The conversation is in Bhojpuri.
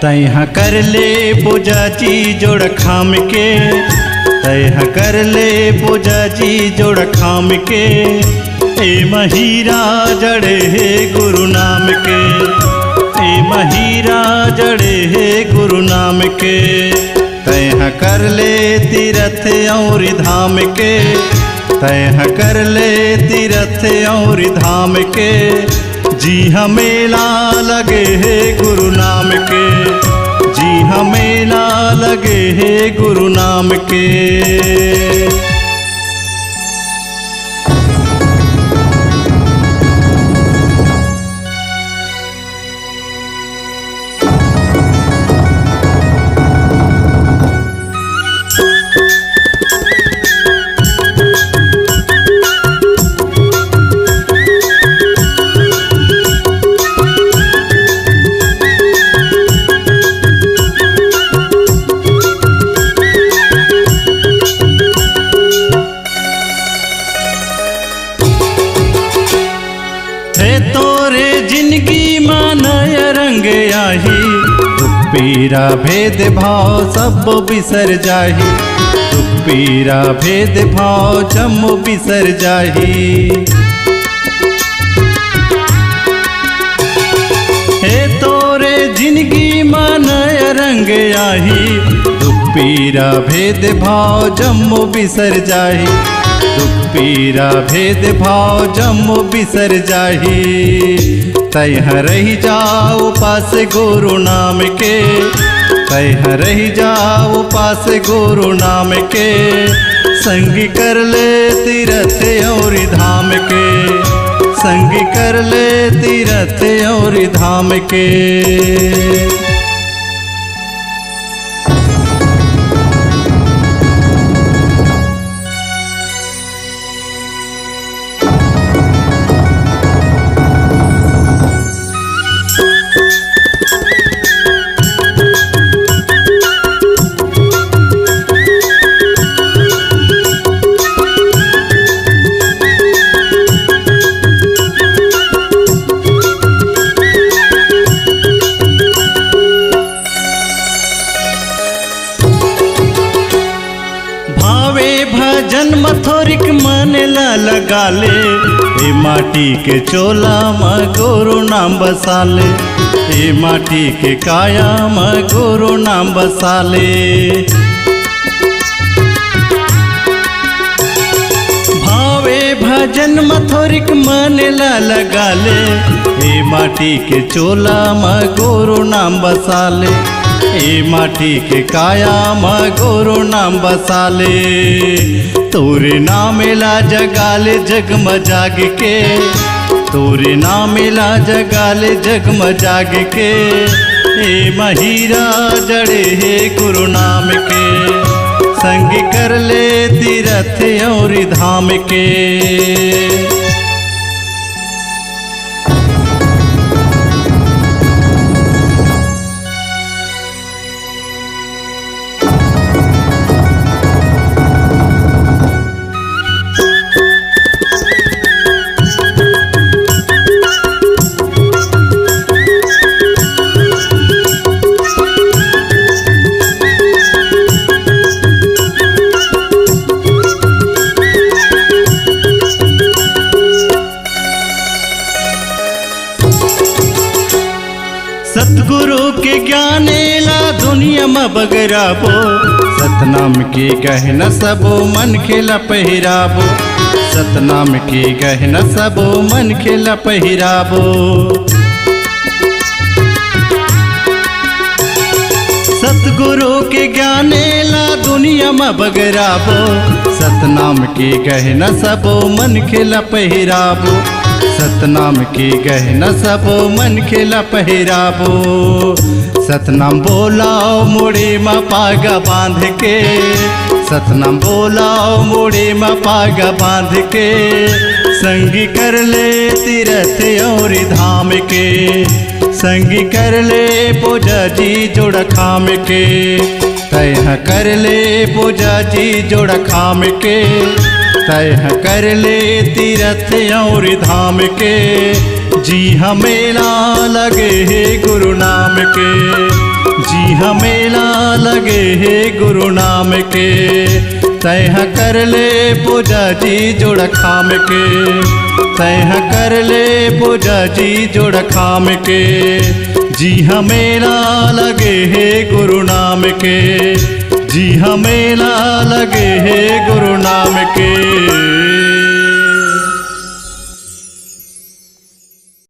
तैहा कर ले पूजा जी जोड़ खाम के, तैहा कर ले पूजा जी जोड़ खाम के। ए महीरा जड़े है गुरु नाम के, ए महीरा जड़े है गुरु नाम के। तैहा कर ले तीरथ और धाम के, तैहा कर ले तीरथ और धाम के। जी हाँ मेला लगे है गुरु नाम के, जी हाँ मेला लगे है गुरु नाम के। तोरे जिंदगी में नया रंग आही, दुख पीरा भेद भाव सब बिसर जाही, दुख पीरा भेद भाव जम बिसर जाही। हे तोरे जिंदगी में नया रंग आही, दुख पीरा भेद भाव जम बिसर जाही, दुख पीरा भेद भाव जम बिसर जाही। तैहा रही जाओ पास गुरु नाम के, तैहा रही जाओ पास गुरु नाम के। संग कर ले तीरथ और धाम के, संग कर ले तीरथ और धाम के। भजन मथोरिक मन ला लगा ले, ए माटी के चोला में गुरु नाम बसा ले, ए माटी के काया में गुरु नाम बसा ले। भावे भजन मथोरिक मन ला लगा ले, ए माटी के चोला में गुरु नाम बसा ले, ए माटी के काया में गुरु नाम बसा ले। तोरे नाम ला जगाले जगम जाग के, तोरे नाम ला जगाले जगम जाग के। ए महीरा जड़े है गुरु नाम के, संग कर ले तीरथ और धाम के। सतगुरु के ज्ञाने ला दुनिया में बगराबो, सतनाम के गहना सबो मन खेला पहिराबो, सतनाम के गहना सबो मन खेला पहिराबो। सतगुरु के ज्ञाने ला दुनिया में बगराबो, सतनाम के गहना सबो मन खेला पहिराबो, सतनाम के गहना सबो मन खेला पहिराबो। सतनाम बोलाओ मोड़े में पागा बांध के, सतनाम बोलाओ मोड़े में पागा बांध के। संग कर ले तीरथ और धाम के, संग कर ले पूजा जी जोड़ खाम के। तैहा कर ले पूजा जी जोड़ खाम के, तैहा कर ले तीरथ और धाम के। जी हाँ मेला लगे है गुरु नाम के, जी हाँ मेला लगे है गुरु नाम के। तैह कर ले पूजा जी जोड़ खाम के, तैह कर ले पूजा जी जोड़ खाम के। जी हाँ मेला लगे है गुरु नाम के, जी हाँ मेला लगे है गुरु नाम के।